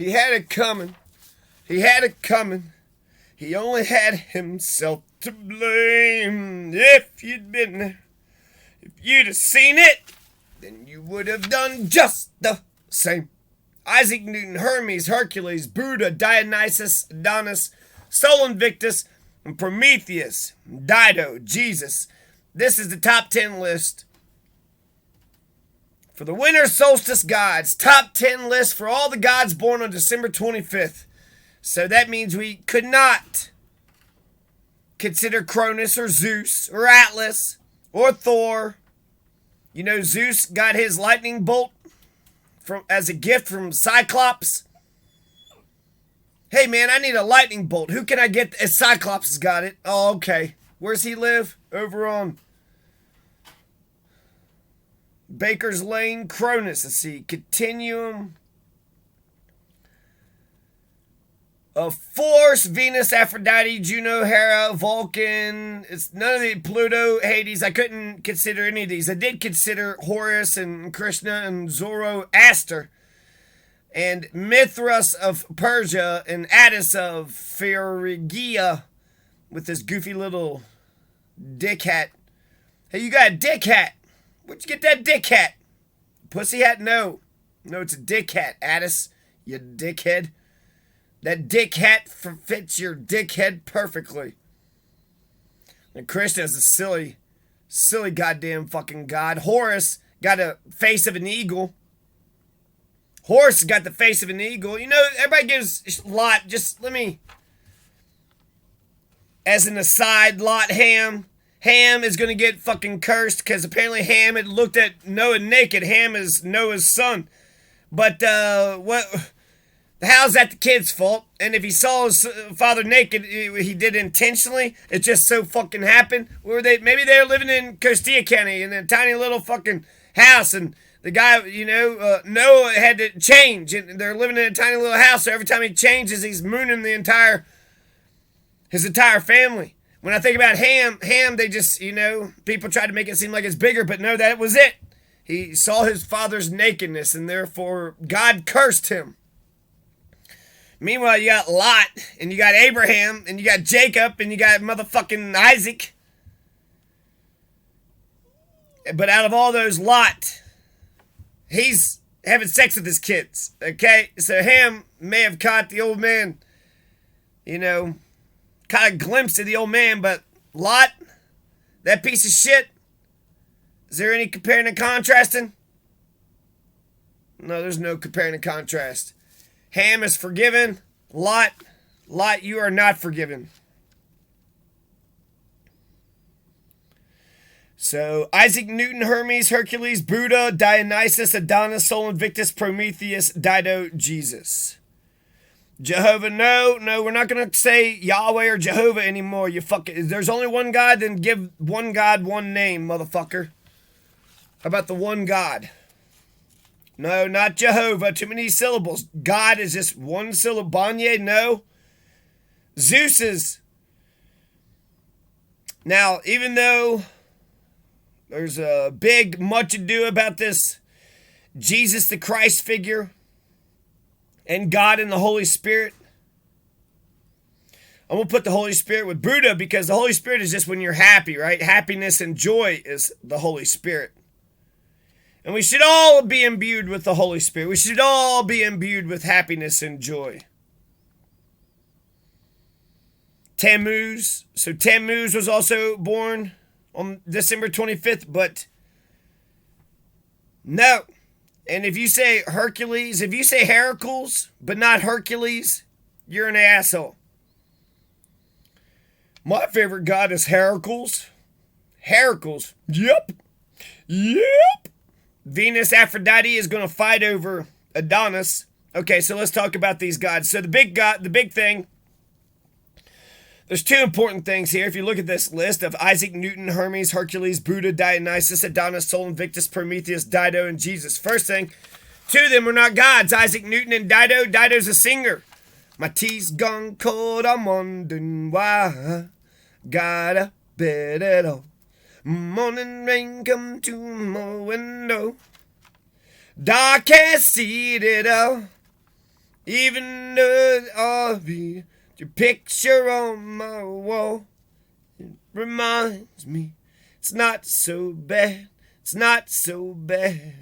He had it coming. He had it coming. He only had himself to blame. If you'd been there, if you'd have seen it, then you would have done just the same. Isaac Newton, Hermes, Hercules, Buddha, Dionysus, Adonis, Sol Invictus, and Prometheus, Dido, Jesus. This is the top 10 list for the winter solstice gods. Top 10 list for all the gods born on December 25th. So that means we could not consider Cronus or Zeus or Atlas or Thor. You know, Zeus got his lightning bolt as a gift from Cyclops. Hey man, I need a lightning bolt. Who can I get? Cyclops has got it. Oh, okay. Where's he live? Over on Baker's Lane, Cronus. Let's see. Continuum of Force, Venus, Aphrodite, Juno, Hera, Vulcan. It's none of the Pluto, Hades. I couldn't consider any of these. I did consider Horus and Krishna and Zoroaster. And Mithras of Persia and Attis of Phrygia with this goofy little dick hat. Hey, you got a dick hat. Where'd you get that dick hat? Pussy hat? No. No, it's a dick hat, Attis. You dickhead. That dick hat fits your dick head perfectly. And Krishna is a silly goddamn fucking god. Horus got a face of an eagle. Horse got the face of an eagle. You know, everybody gives Lot, just let me, as an aside, Lot Ham. Ham is going to get fucking cursed because apparently Ham had looked at Noah naked. Ham is Noah's son. But, how's that the kid's fault? And if he saw his father naked, he did intentionally. It just so fucking happened. Maybe they were living in Costilla County in a tiny little fucking house, and the guy, Noah had to change, and they're living in a tiny little house, so every time he changes, he's mooning his entire family. When I think about Ham, they just, people try to make it seem like it's bigger, but no, that was it. He saw his father's nakedness, and therefore God cursed him. Meanwhile, you got Lot, and you got Abraham, and you got Jacob, and you got motherfucking Isaac. But out of all those, Lot, he's having sex with his kids, okay? So Ham may have caught the old man, caught a glimpse of the old man, but Lot, that piece of shit, is there any comparing and contrasting? No, there's no comparing and contrast. Ham is forgiven. Lot, you are not forgiven. So, Isaac Newton, Hermes, Hercules, Buddha, Dionysus, Adonis, Sol Invictus, Prometheus, Dido, Jesus. Jehovah, no, we're not going to say Yahweh or Jehovah anymore. You fucking, there's only one God, then give one God one name, motherfucker. How about the one God? No, not Jehovah. Too many syllables. God is just one syllable. Bonye, no. Zeus is. Now, even though there's a big much ado about this Jesus the Christ figure and God and the Holy Spirit, I'm going to put the Holy Spirit with Buddha because the Holy Spirit is just when you're happy, right? Happiness and joy is the Holy Spirit. And we should all be imbued with the Holy Spirit. We should all be imbued with happiness and joy. Tammuz. So Tammuz was also born on December 25th, but no. And if you say Hercules, if you say Hercules, but not Hercules, you're an asshole. My favorite god is Hercules. Hercules. Yep. Venus, Aphrodite is going to fight over Adonis. Okay, so let's talk about these gods. So the big thing, there's two important things here. If you look at this list of Isaac Newton, Hermes, Hercules, Buddha, Dionysus, Adonis, Sol Invictus, Prometheus, Dido, and Jesus. First thing, two of them are not gods. Isaac Newton and Dido. Dido's a singer. My tea's gone cold, I'm wondering why. Got a bed at all. Morning rain come to my window. Dark can't see it all. Even though I'll be your picture on my wall, it reminds me it's not so bad. It's not so bad.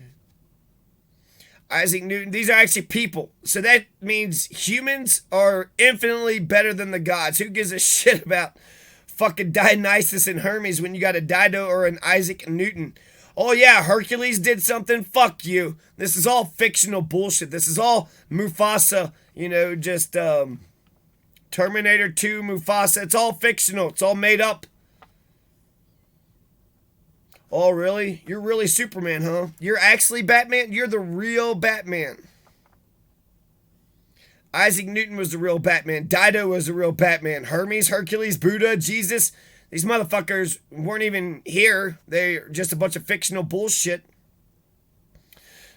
Isaac Newton, these are actually people. So that means humans are infinitely better than the gods. Who gives a shit about fucking Dionysus and Hermes when you got a Dido or an Isaac Newton? Oh yeah, Hercules did something? Fuck you. This is all fictional bullshit. This is all Mufasa, just Terminator 2, Mufasa. It's all fictional. It's all made up. Oh, really? You're really Superman, huh? You're actually Batman? You're the real Batman. Isaac Newton was the real Batman. Dido was the real Batman. Hermes, Hercules, Buddha, Jesus. These motherfuckers weren't even here. They're just a bunch of fictional bullshit.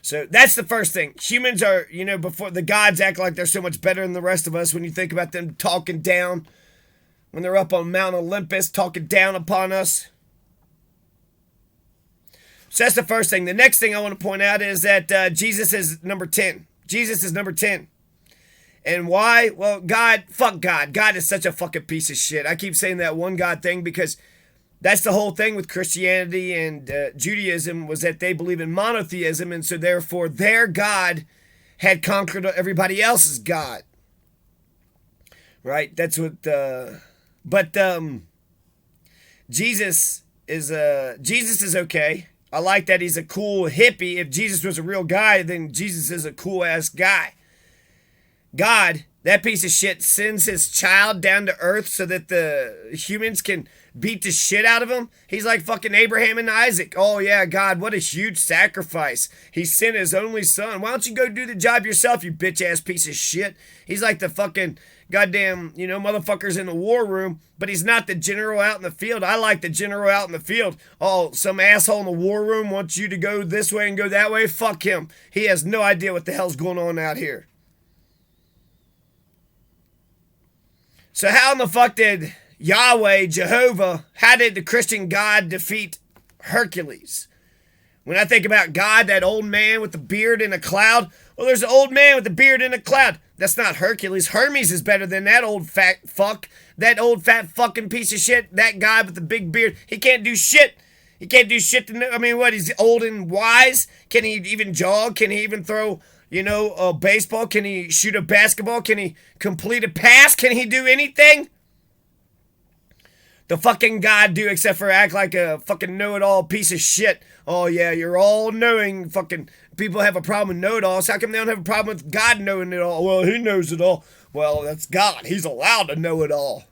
So that's the first thing. Humans are, before the gods act like they're so much better than the rest of us when you think about them talking down. When they're up on Mount Olympus talking down upon us. So that's the first thing. The next thing I want to point out is that Jesus is number 10. Jesus is number 10. And why? Well, God, fuck God. God is such a fucking piece of shit. I keep saying that one God thing because that's the whole thing with Christianity and Judaism was that they believe in monotheism. And so therefore their God had conquered everybody else's God. Right? That's what, Jesus is okay. I like that he's a cool hippie. If Jesus was a real guy, then Jesus is a cool-ass guy. God, that piece of shit, sends his child down to earth so that the humans can beat the shit out of him. He's like fucking Abraham and Isaac. Oh, yeah, God, what a huge sacrifice. He sent his only son. Why don't you go do the job yourself, you bitch-ass piece of shit? He's like the fucking goddamn, motherfuckers in the war room, but he's not the general out in the field. I like the general out in the field. Oh, some asshole in the war room wants you to go this way and go that way? Fuck him. He has no idea what the hell's going on out here. So how in the fuck did Yahweh, Jehovah, how did the Christian God defeat Hercules? When I think about God, that old man with the beard in a cloud, well, there's an old man with the beard in a cloud. That's not Hercules. Hermes is better than that old fat fuck. That old fat fucking piece of shit. That guy with the big beard. He can't do shit. He can't do shit to know. I mean, what? He's old and wise? Can he even jog? Can he even throw, a baseball? Can he shoot a basketball? Can he complete a pass? Can he do anything? The fucking God do except for act like a fucking know-it-all piece of shit. Oh yeah, you're all-knowing fucking people have a problem with know-it-alls. How come they don't have a problem with God knowing it all? Well, he knows it all. Well, that's God. He's allowed to know it all.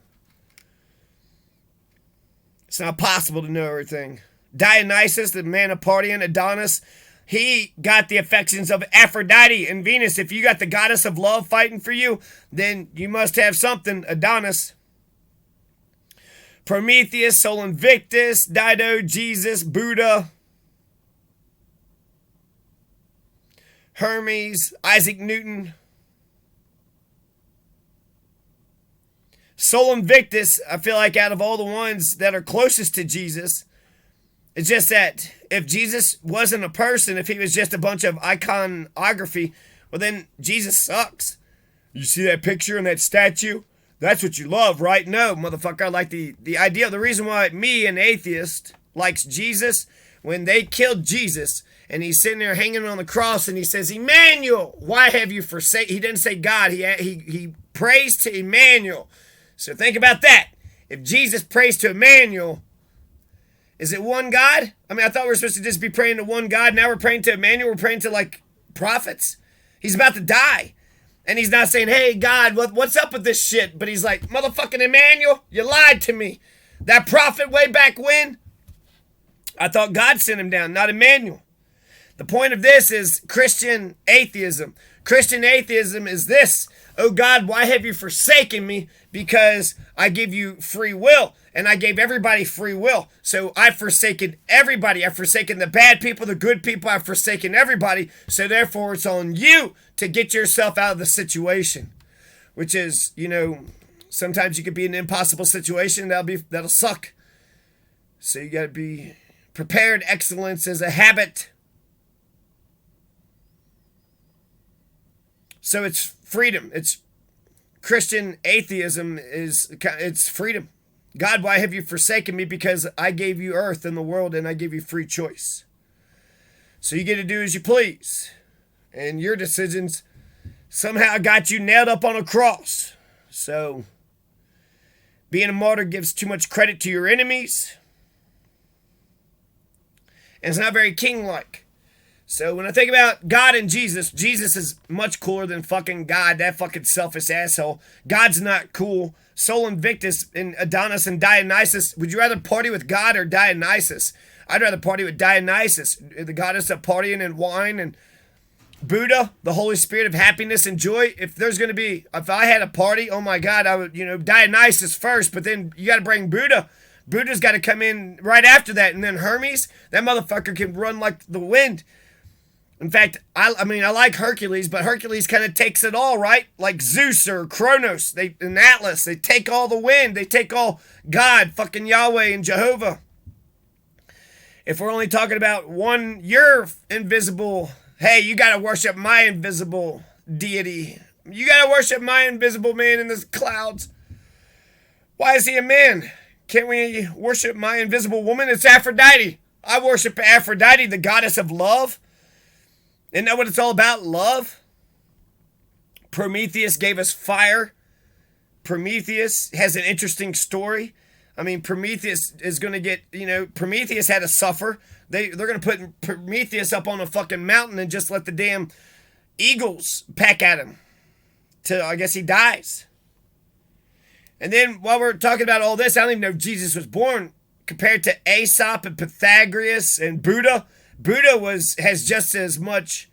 It's not possible to know everything. Dionysus, the man of partying, Adonis, he got the affections of Aphrodite and Venus. If you got the goddess of love fighting for you, then you must have something, Adonis. Prometheus, Sol Invictus, Dido, Jesus, Buddha, Hermes, Isaac Newton. Sol Invictus, I feel like out of all the ones that are closest to Jesus, it's just that if Jesus wasn't a person, if he was just a bunch of iconography, well then Jesus sucks. You see that picture and that statue? That's what you love, right? No, motherfucker, I like the idea. The reason why me, an atheist, likes Jesus, when they killed Jesus, and he's sitting there hanging on the cross, and he says, Emmanuel, why have you forsaken? He didn't say God. He prays to Emmanuel. So think about that. If Jesus prays to Emmanuel, is it one God? I mean, I thought we were supposed to just be praying to one God. Now we're praying to Emmanuel. We're praying to, like, prophets. He's about to die. And he's not saying, hey, God, what's up with this shit? But he's like, motherfucking Emmanuel, you lied to me. That prophet way back when? I thought God sent him down, not Emmanuel. The point of this is Christian atheism. Christian atheism is this. Oh, God, why have you forsaken me? Because I give you free will. And I gave everybody free will. So I've forsaken everybody. I've forsaken the bad people, the good people. I've forsaken everybody. So therefore, it's on you to get yourself out of the situation. Which is, sometimes you could be in an impossible situation. That'll suck. So you got to be prepared. Excellence is a habit. So it's freedom. It's Christian atheism it's freedom. God, why have you forsaken me? Because I gave you earth and the world and I gave you free choice. So you get to do as you please. And your decisions somehow got you nailed up on a cross. So being a martyr gives too much credit to your enemies. And it's not very king-like. So when I think about God and Jesus, Jesus is much cooler than fucking God, that fucking selfish asshole. God's not cool. Sol Invictus and Adonis and Dionysus. Would you rather party with God or Dionysus? I'd rather party with Dionysus, the goddess of partying and wine, and Buddha, the Holy Spirit of happiness and joy. If I had a party, oh my God, I would, Dionysus first, but then you got to bring Buddha. Buddha's got to come in right after that. And then Hermes, that motherfucker can run like the wind. In fact, I like Hercules, but Hercules kind of takes it all, right? Like Zeus or Kronos, and Atlas, they take all the wind. They take all God, fucking Yahweh and Jehovah. If we're only talking about one, you're invisible. Hey, you got to worship my invisible deity. You got to worship my invisible man in the clouds. Why is he a man? Can't we worship my invisible woman? It's Aphrodite. I worship Aphrodite, the goddess of love. Isn't that what it's all about? Love? Prometheus gave us fire. Prometheus has an interesting story. I mean, Prometheus is going to get, Prometheus had to suffer. They're going to put Prometheus up on a fucking mountain and just let the damn eagles peck at him till I guess he dies. And then while we're talking about all this, I don't even know if Jesus was born. Compared to Aesop and Pythagoras and Buddha, Buddha has just as much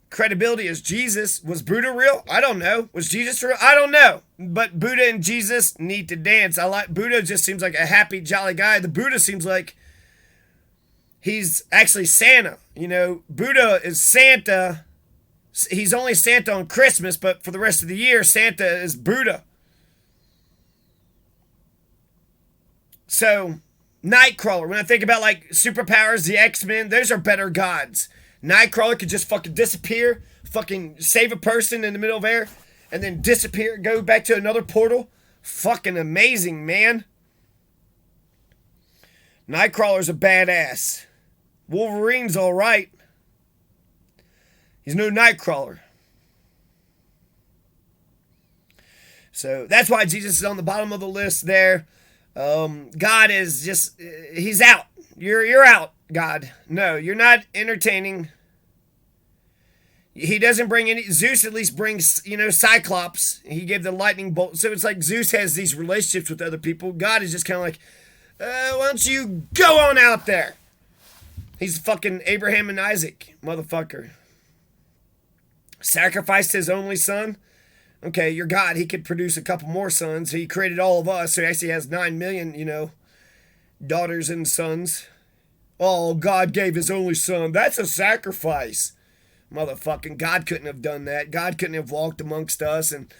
credibility as Jesus. Was Buddha real? I don't know. Was Jesus real? I don't know. But Buddha and Jesus need to dance. Buddha just seems like a happy, jolly guy. The Buddha seems like he's actually Santa. Buddha is Santa. He's only Santa on Christmas, but for the rest of the year, Santa is Buddha. So, Nightcrawler. When I think about like superpowers, the X-Men, those are better gods. Nightcrawler could just fucking disappear, fucking save a person in the middle of air, and then disappear, go back to another portal. Fucking amazing, man. Nightcrawler's a badass. Wolverine's alright. He's no Nightcrawler. So that's why Jesus is on the bottom of the list there. God is just, he's out. You're out, God. No, you're not entertaining. He doesn't bring any, Zeus at least brings, Cyclops. He gave the lightning bolt. So it's like Zeus has these relationships with other people. God is just kind of like, why don't you go on out there? He's fucking Abraham and Isaac, motherfucker. Sacrificed his only son. Okay, you're God. He could produce a couple more sons. He created all of us, so he actually has 9 million, daughters and sons. Oh, God gave his only son. That's a sacrifice. Motherfucking God couldn't have done that. God couldn't have walked amongst us and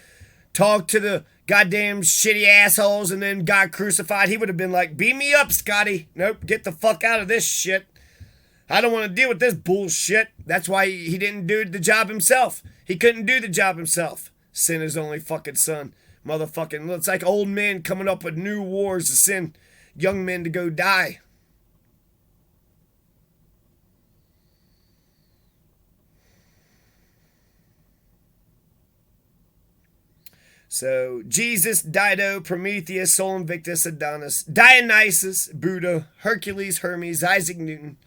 talked to the goddamn shitty assholes and then got crucified. He would have been like, beam me up, Scotty. Nope, get the fuck out of this shit. I don't want to deal with this bullshit. That's why he didn't do the job himself. He couldn't do the job himself. Send his only fucking son. Motherfucking, it's like old men coming up with new wars to send young men to go die. So, Jesus, Dido, Prometheus, Sol Invictus, Adonis, Dionysus, Buddha, Hercules, Hermes, Isaac Newton.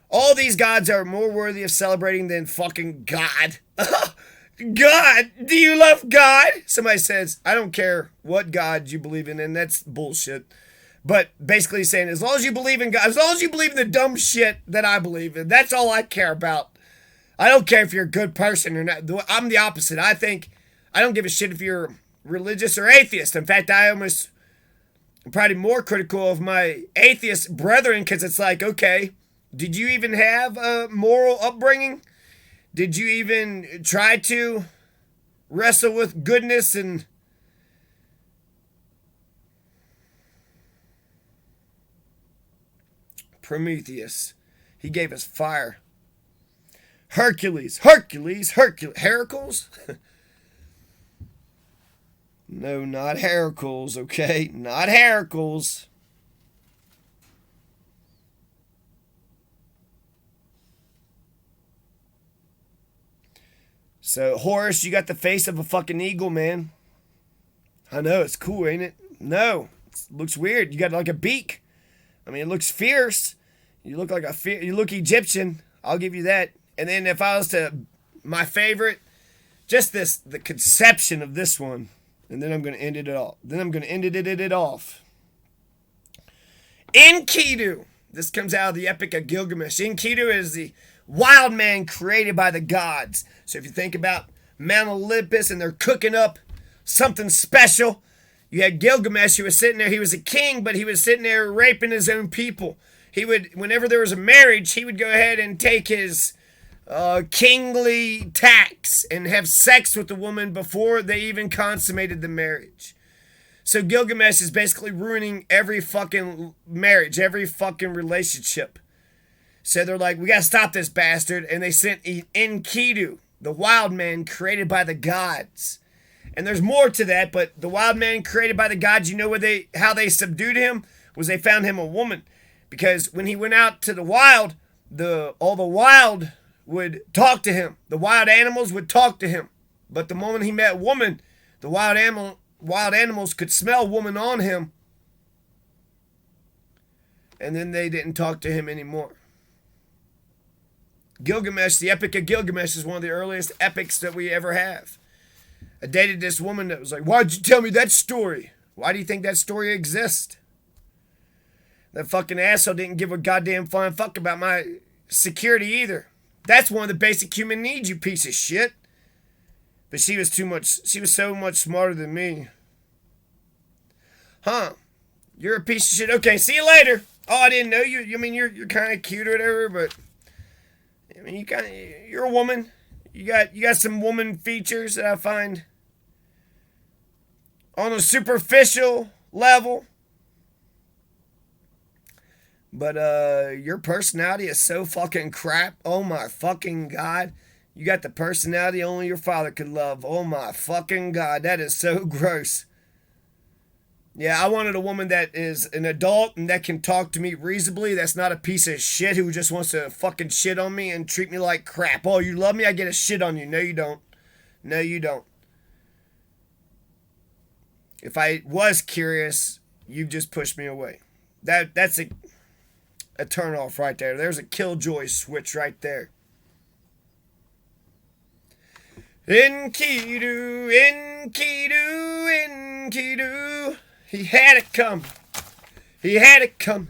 All these gods are more worthy of celebrating than fucking God. God, do you love God? Somebody says, I don't care what God you believe in, and that's bullshit. But basically saying, as long as you believe in God, as long as you believe in the dumb shit that I believe in, that's all I care about. I don't care if you're a good person or not. I'm the opposite. I don't give a shit if you're religious or atheist. In fact, I'm probably more critical of my atheist brethren because it's like, okay, did you even have a moral upbringing? Did you even try to wrestle with goodness and Prometheus? He gave us fire. Hercules. Hercules? No, not Hercules, okay? Not Hercules. So, Horus, you got the face of a fucking eagle, man. I know, it's cool, ain't it? No, it looks weird. You got like a beak. I mean, it looks fierce. You look like you look Egyptian. I'll give you that. And then if I was to, my favorite, just the conception of this one, and then I'm going to end it all. Then I'm going to end it off. Enkidu. This comes out of the Epic of Gilgamesh. Enkidu is the wild man created by the gods. So if you think about Mount Olympus and they're cooking up something special, you had Gilgamesh who was sitting there. He was a king, but he was sitting there raping his own people. He would, whenever there was a marriage, he would go ahead and take his kingly tax and have sex with the woman before they even consummated the marriage. So Gilgamesh is basically ruining every fucking marriage, every fucking relationship. So they're like, we gotta stop this bastard. And they sent Enkidu, the wild man created by the gods. And there's more to that, but the wild man created by the gods, you know how they subdued him? Was they found him a woman. Because when he went out to the wild, all the wild would talk to him. The wild animals would talk to him. But the moment he met a woman, the wild animals could smell woman on him. And then they didn't talk to him anymore. Gilgamesh, the Epic of Gilgamesh, is one of the earliest epics that we ever have. I dated this woman that was like, why'd you tell me that story? Why do you think that story exists? That fucking asshole didn't give a goddamn flying fuck about my security either. That's one of the basic human needs, you piece of shit. But she was so much smarter than me. Huh. You're a piece of shit. Okay, see you later. Oh, I didn't know you. I mean, you're kind of cute or whatever, but I mean, you're a woman. You got some woman features that I find on a superficial level. But your personality is so fucking crap. Oh my fucking God. You got the personality only your father could love. Oh my fucking God. That is so gross. Yeah, I wanted a woman that is an adult and that can talk to me reasonably. That's not a piece of shit who just wants to fucking shit on me and treat me like crap. Oh, you love me? I get a shit on you. No, you don't. No, you don't. If I was curious, you've just pushed me away. That's a turn off right there. There's a killjoy switch right there. Enkidu, Enkidu, Enkidu. He had it come. He had it come.